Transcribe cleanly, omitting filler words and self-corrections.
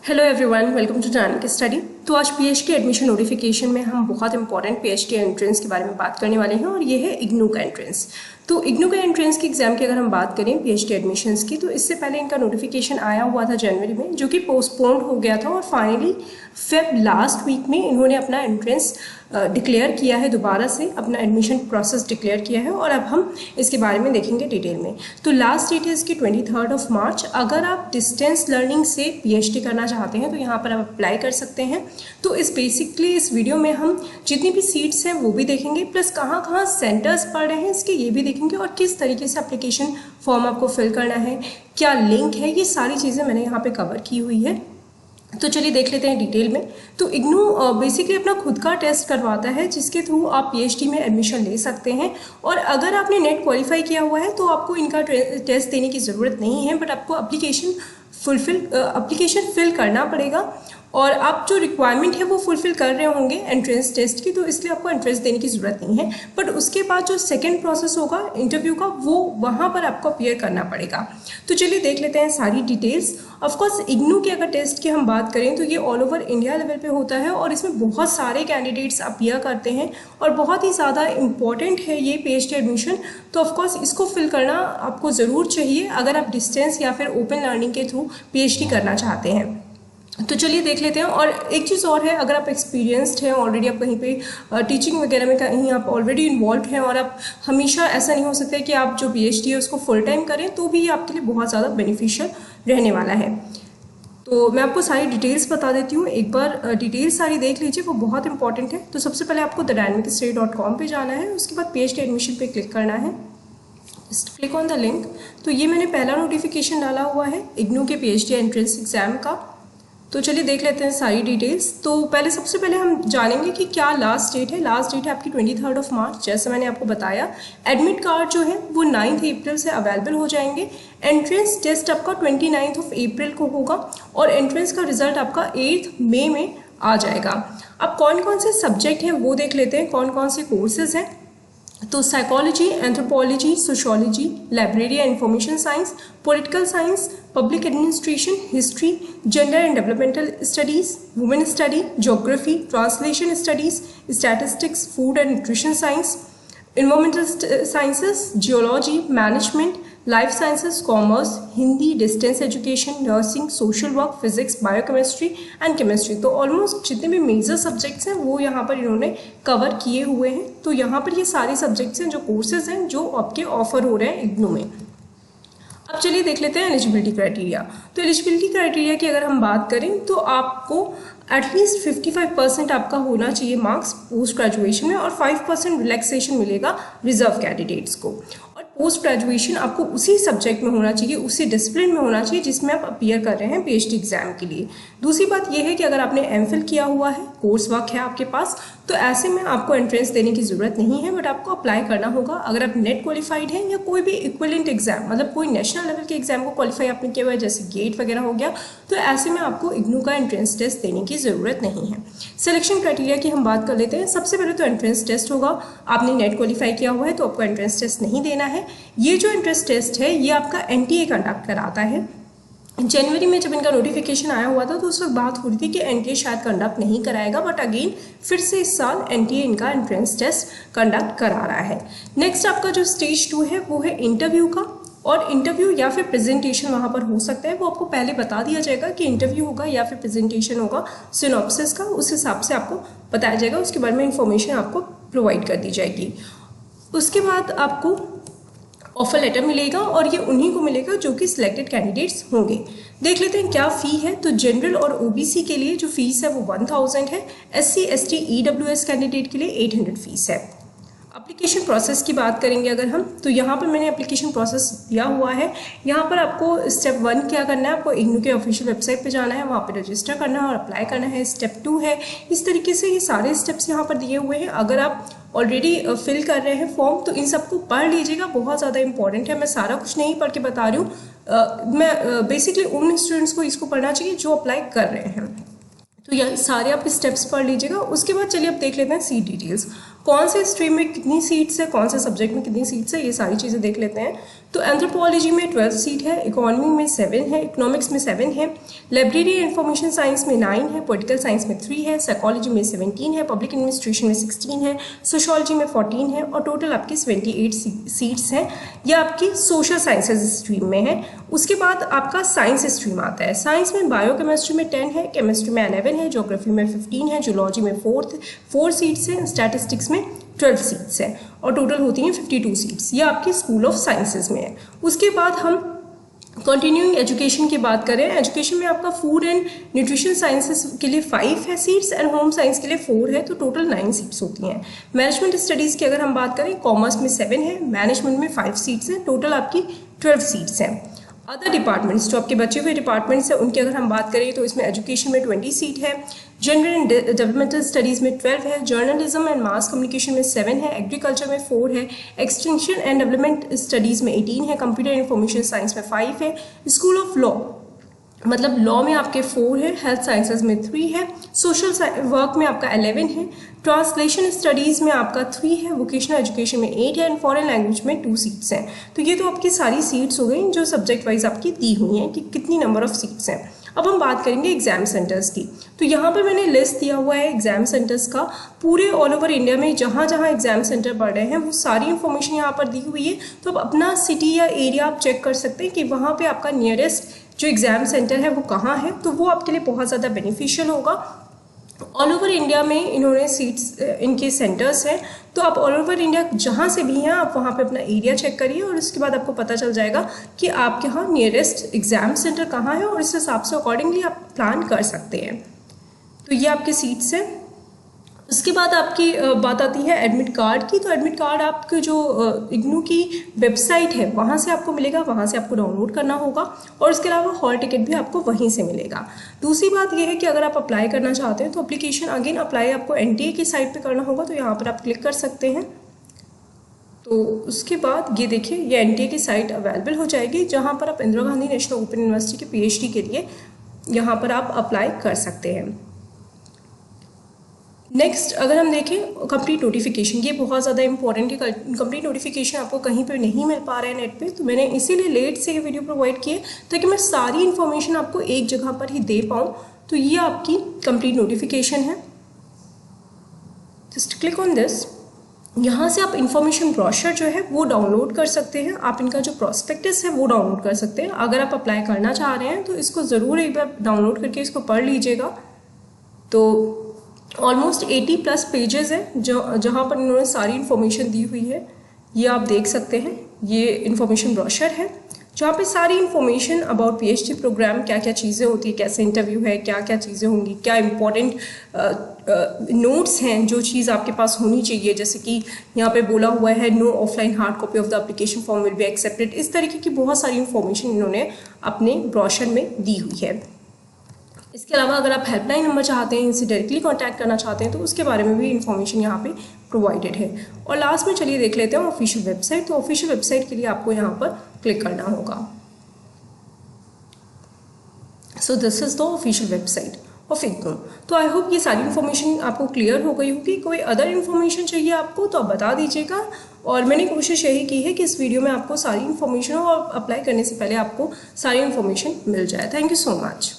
Hello everyone, welcome to dynamic study. तो आज PhD admission notification में हम बहुत इंपॉर्टेंट पीएचडी एंट्रेंस के बारे में बात करने वाले हैं और ये है इग्नू का एंट्रेंस। तो इग्नू का एंट्रेंस की एग्जाम की अगर हम बात करें पीएचडी एडमिशन्स की, तो इससे पहले इनका नोटिफिकेशन आया हुआ था जनवरी में, जो कि पोस्टपोन्ड हो गया था और फाइनली फेब लास्ट वीक में इन्होंने अपना एंट्रेंस डिक्लेयर किया है, दोबारा से अपना एडमिशन प्रोसेस डिक्लेयर किया है और अब हम इसके बारे में देखेंगे डिटेल में। तो लास्ट डेट है इसकी 23 मार्च। अगर आप डिस्टेंस लर्निंग से पीएचडी करना चाहते हैं तो यहाँ पर आप अप्लाई कर सकते हैं। तो बेसिकली इस वीडियो में हम जितनी भी सीट्स हैं वो भी देखेंगे, प्लस कहाँ कहाँ सेंटर्स पड़ रहे हैं इसके ये भी देखेंगे और किस तरीके से एप्लीकेशन फॉर्म आपको फिल करना है, क्या लिंक है, ये सारी चीज़ें मैंने यहाँ पे कवर की हुई है। तो चलिए देख लेते हैं डिटेल में। तो इग्नू बेसिकली अपना खुद का टेस्ट करवाता है जिसके थ्रू आप पीएचडी में एडमिशन ले सकते हैं। और अगर आपने नेट क्वालिफाई किया हुआ है तो आपको इनका टेस्ट देने की ज़रूरत नहीं है, बट आपको एप्लीकेशन फिल करना पड़ेगा और आप जो रिक्वायरमेंट है वो फुलफिल कर रहे होंगे एंट्रेंस टेस्ट की, तो इसलिए आपको एंट्रेंस देने की ज़रूरत नहीं है। बट उसके बाद जो सेकंड प्रोसेस होगा इंटरव्यू का, वो वहाँ पर आपको अपीयर करना पड़ेगा। तो चलिए देख लेते हैं सारी डिटेल्स। ऑफकोर्स इग्नू के अगर टेस्ट की हम बात करें तो ये ऑल ओवर इंडिया लेवल पे होता है और इसमें बहुत सारे कैंडिडेट्स अपीयर करते हैं और बहुत ही ज़्यादा इम्पॉर्टेंट है ये पीएचडी एडमिशन। तो ऑफकोर्स इसको फिल करना आपको ज़रूर चाहिए अगर आप डिस्टेंस या फिर ओपन लर्निंग के थ्रू पीएचडी करना चाहते हैं। तो चलिए देख लेते हैं। और एक चीज़ और है, अगर आप एक्सपीरियंस्ड हैं ऑलरेडी, आप कहीं पे टीचिंग वगैरह में कहीं आप ऑलरेडी इन्वॉल्व हैं और आप हमेशा ऐसा नहीं हो सकता है कि आप जो पीएचडी है उसको फुल टाइम करें, तो भी ये आपके लिए बहुत ज़्यादा बेनिफिशियल रहने वाला है। तो मैं आपको सारी डिटेल्स बता देती हूँ, एक बार डिटेल्स सारी देख लीजिए, वो बहुत इंपॉर्टेंट है। तो सबसे पहले आपको thedynamicstudy.com पे जाना है, उसके बाद पीएचडी एडमिशन पे क्लिक करना है, क्लिक ऑन द लिंक। तो ये मैंने पहला नोटिफिकेशन डाला हुआ है इग्नू के पीएचडी एंट्रेंस एग्जाम का। तो चलिए देख लेते हैं सारी डिटेल्स। तो सबसे पहले हम जानेंगे कि क्या लास्ट डेट है। लास्ट डेट है आपकी 23 मार्च, जैसे मैंने आपको बताया। एडमिट कार्ड जो है वो 9 अप्रैल से अवेलेबल हो जाएंगे। एंट्रेंस टेस्ट आपका 29 अप्रैल को होगा और एंट्रेंस का रिजल्ट आपका 8 मई में आ जाएगा। अब कौन कौन से सब्जेक्ट हैं वो देख लेते हैं, कौन कौन से कोर्सेज हैं। तो psychology, anthropology, sociology, library and information science, political science, public administration, history, gender and developmental studies, women study, geography, translation studies, statistics, food and nutrition science, environmental sciences, geology, management, life sciences, commerce, Hindi, distance education, nursing, social work, physics, biochemistry and chemistry. तो almost जितने भी major subjects हैं वो यहाँ पर इन्होंने cover किए हुए हैं। तो यहाँ पर ये सारे सब्जेक्ट्स हैं, जो कोर्सेज हैं जो आपके ऑफर हो रहे हैं इग्नू में। अब चलिए देख लेते हैं एलिजिबिलिटी क्राइटेरिया। तो एलिजिबिलिटी क्राइटेरिया की अगर हम बात करें तो आपको एटलीस्ट 55% आपका होना चाहिए मार्क्स पोस्ट ग्रेजुएशन में और 5% रिलैक्सेशन मिलेगा रिजर्व कैंडिडेट्स को। और पोस्ट ग्रेजुएशन आपको उसी सब्जेक्ट में होना चाहिए, उसी डिसिप्लिन में होना चाहिए जिसमें आप अपीयर कर रहे हैं पीएचडी एग्जाम के लिए। दूसरी बात यह है कि अगर आपने एमफिल किया हुआ है, कोर्स वर्क है आपके पास, तो ऐसे में आपको एंट्रेंस देने की ज़रूरत नहीं है, बट आपको अप्लाई करना होगा। अगर आप नेट क्वालिफाइड हैं या कोई भी इक्विवेलेंट एग्जाम, मतलब कोई नेशनल लेवल के एग्जाम को क्वालिफाई आपने किया हुआ है, जैसे गेट वगैरह हो गया, तो ऐसे में आपको इग्नू का एंट्रेंस टेस्ट देने की ज़रूरत नहीं है। सिलेक्शन क्राइटेरिया की हम बात कर लेते हैं। सबसे पहले तो एंट्रेंस टेस्ट होगा। आपने नेट क्वालिफाई किया हुआ है तो आपको एंट्रेंस टेस्ट नहीं देना है। ये जो एंट्रेंस टेस्ट है ये आपका एनटीए कंडक्ट कराता है। जनवरी में जब इनका नोटिफिकेशन आया हुआ था तो उस वक्त बात हो रही थी कि एनटीए शायद कंडक्ट नहीं कराएगा, बट अगेन फिर से इस साल एनटीए इनका एंट्रेंस टेस्ट कंडक्ट करा रहा है। नेक्स्ट आपका जो स्टेज 2 है वो है इंटरव्यू का, और इंटरव्यू या फिर प्रेजेंटेशन वहाँ पर हो सकता है। वो आपको पहले बता दिया जाएगा कि इंटरव्यू होगा या फिर प्रेजेंटेशन होगा सिनॉप्सिस का, उस हिसाब से आपको बताया जाएगा, उसके बारे में इंफॉर्मेशन आपको प्रोवाइड कर दी जाएगी। उसके बाद आपको ऑफर लेटर मिलेगा और ये उन्हीं को मिलेगा जो कि सिलेक्टेड कैंडिडेट्स होंगे। देख लेते हैं क्या फ़ी है। तो जनरल और ओबीसी के लिए जो फीस है वो 1000 है। एससी, एसटी, ईडब्ल्यूएस कैंडिडेट के लिए 800 फीस है। एप्लीकेशन प्रोसेस की बात करेंगे अगर हम, तो यहाँ पर मैंने एप्लीकेशन प्रोसेस दिया हुआ है। यहाँ पर आपको स्टेप 1 क्या करना है, आपको इग्नू के ऑफिशियल वेबसाइट पे जाना है, वहाँ पे रजिस्टर करना है और अप्लाई करना है। स्टेप 2 है, इस तरीके से ये सारे स्टेप्स यहाँ पर दिए हुए हैं। अगर आप ऑलरेडी फिल कर रहे हैं फॉर्म तो इन सबको पढ़ लीजिएगा, बहुत ज़्यादा इंपॉर्टेंट है। मैं सारा कुछ नहीं पढ़ के बता रही हूँ, मैं बेसिकली उन स्टूडेंट्स को इसको पढ़ना चाहिए जो अप्लाई कर रहे हैं। तो ये सारे आप स्टेप्स पढ़ लीजिएगा। उसके बाद चलिए अब देख लेते हैं सीट डिटेल्स। कौन से स्ट्रीम में कितनी सीट्स है, कौन से सब्जेक्ट में कितनी सीट्स है, ये सारी चीज़ें देख लेते हैं। तो एंथ्रोपोलॉजी में 12 सीट है, इकोनॉमी में 7 है, इकोनॉमिक्स में 7 है, लाइब्रेरी एंड इंफॉर्मेशन साइंस में 9 है, पॉलिटिकल साइंस में 3 है, साइकोलॉजी में 17 है, पब्लिक एडमिनिस्ट्रेशन में 16 है, सोशियोलॉजी में 14 है और टोटल आपकी 78 सीट्स हैं। यह आपकी सोशल साइंसेज स्ट्रीम में है। उसके बाद आपका साइंस स्ट्रीम आता है। साइंस में बायोकेमिस्ट्री में 10 है, केमिस्ट्री में 11 है, ज्योग्राफी में 15 है, जूलॉजी में 4 सीट्स हैं, स्टैटिस्टिक्स में 12 सीट्स हैं और टोटल होती हैं 52 सीट्स। ये आपकी स्कूल ऑफ साइंसेज में है। उसके बाद हम कंटिन्यूइंग एजुकेशन की बात करें, एजुकेशन में आपका फूड एंड न्यूट्रिशन साइंसेस के लिए 5 है सीट्स एंड होम साइंस के लिए 4 है, तो टोटल 9 सीट्स होती हैं। मैनेजमेंट स्टडीज़ की अगर हम बात करें, कॉमर्स में 7 है, मैनेजमेंट में 5 सीट्स हैं, टोटल आपकी 12 सीट्स हैं। अदर डिपार्टमेंट्स जो आपके बचे हुए डिपार्टमेंट्स हैं उनकी अगर हम बात करें तो इसमें एजुकेशन में 20 सीट है, जेंडर एंड डेवलपमेंटल स्टडीज़ में 12 है, जर्नलिज्म एंड मास कम्युनिकेशन में 7 है, एग्रीकल्चर में 4 है, एक्सटेंशन एंड डेवलपमेंट स्टडीज़ में 18 है, कंप्यूटर इंफॉर्मेशन साइंस में 5 है, स्कूल ऑफ लॉ मतलब लॉ में आपके 4 है, हेल्थ साइंसेज में 3 है, सोशल वर्क में आपका 11 है, ट्रांसलेशन स्टडीज़ में आपका 3 है, वोकेशनल एजुकेशन में 8 है एंड फॉरेन लैंग्वेज में 2 सीट्स हैं। तो ये तो आपकी सारी सीट्स हो गई जो सब्जेक्ट वाइज आपकी दी हुई हैं कि कितनी नंबर ऑफ सीट्स हैं। अब हम बात करेंगे एग्जाम सेंटर्स की। तो यहाँ पर मैंने लिस्ट दिया हुआ है एग्जाम सेंटर्स का, पूरे ऑल ओवर इंडिया में जहाँ जहाँ एग्जाम सेंटर पड़ रहे हैं वो सारी इन्फॉर्मेशन यहाँ पर दी हुई है। तो अब अपना सिटी या एरिया आप चेक कर सकते हैं कि वहाँ पे आपका नियरेस्ट जो एग्ज़ाम सेंटर है वो कहाँ है, तो वो आपके लिए बहुत ज़्यादा बेनिफिशियल होगा। ऑल ओवर इंडिया में इन्होंने सीट्स इनके सेंटर्स हैं, तो आप ऑल ओवर इंडिया जहाँ से भी हैं आप वहाँ पे अपना एरिया चेक करिए और उसके बाद आपको पता चल जाएगा कि आपके यहाँ नियरेस्ट एग्ज़ाम सेंटर कहाँ है और इस हिसाब से अकॉर्डिंगली आप प्लान कर सकते हैं। तो ये आपके सीट्स हैं। उसके बाद आपकी बात आती है एडमिट कार्ड की। तो एडमिट कार्ड आपके जो इग्नू की वेबसाइट है वहाँ से आपको मिलेगा, वहाँ से आपको डाउनलोड करना होगा और इसके अलावा हॉल टिकट भी आपको वहीं से मिलेगा। दूसरी बात यह है कि अगर आप अप्लाई करना चाहते हैं तो एप्लीकेशन अगेन अप्लाई आपको NTA की साइट पे करना होगा, तो यहाँ पर आप क्लिक कर सकते हैं। तो उसके बाद ये देखिए ये NTA की साइट अवेलेबल हो जाएगी जहाँ पर आप Indira Gandhi national open university के PhD के लिए यहाँ पर आप अप्लाई कर सकते हैं। नेक्स्ट अगर हम देखें कंप्लीट नोटिफिकेशन, ये बहुत ज़्यादा इंपॉर्टेंट है। कंप्लीट नोटिफिकेशन आपको कहीं पे नहीं मिल पा रहा है नेट पे, तो मैंने इसीलिए लेट से ये वीडियो प्रोवाइड किए ताकि मैं सारी इन्फॉर्मेशन आपको एक जगह पर ही दे पाऊँ। तो ये आपकी कंप्लीट नोटिफिकेशन है, जस्ट क्लिक ऑन दिस। यहाँ से आप इन्फॉर्मेशन ब्रोशर जो है वो डाउनलोड कर सकते हैं, आप इनका जो प्रॉस्पेक्टस है वो डाउनलोड कर सकते हैं। अगर आप अप्लाई करना चाह रहे हैं तो इसको ज़रूर एक बार डाउनलोड करके इसको पढ़ लीजिएगा। तो ऑलमोस्ट 80+ पेजेस हैं जहाँ पर इन्होंने सारी इन्फॉर्मेशन दी हुई है, ये आप देख सकते हैं। ये इन्फॉर्मेशन ब्रोशर है जहाँ पे सारी इन्फॉर्मेशन अबाउट PhD प्रोग्राम, क्या क्या चीज़ें होती है, कैसे इंटरव्यू है, क्या क्या चीज़ें होंगी, क्या इंपॉर्टेंट नोट्स हैं जो चीज़ आपके पास होनी चाहिए। जैसे कि यहाँ पे बोला हुआ है no offline hard copy of the application form will be accepted. इस तरीके की बहुत सारी इन्फॉर्मेशन इन्होंने अपने ब्रोशर में दी हुई है। इसके अलावा अगर आप हेल्पलाइन नंबर चाहते हैं, इनसे डायरेक्टली कांटेक्ट करना चाहते हैं तो उसके बारे में भी इन्फॉर्मेशन यहाँ पे प्रोवाइडेड है। और लास्ट में चलिए देख लेते हैं ऑफिशियल वेबसाइट। तो ऑफिशियल वेबसाइट के लिए आपको यहाँ पर क्लिक करना होगा। So this is the official website of IGNOU. तो आई होप ये सारी इन्फॉर्मेशन आपको क्लियर हो गई होगी। कोई अदर इन्फॉर्मेशन चाहिए आपको तो आप बता दीजिएगा। और मैंने कोशिश यही की है कि इस वीडियो में आपको सारी इन्फॉर्मेशन और अप्लाई करने से पहले आपको सारी इन्फॉर्मेशन मिल जाए। Thank you so much.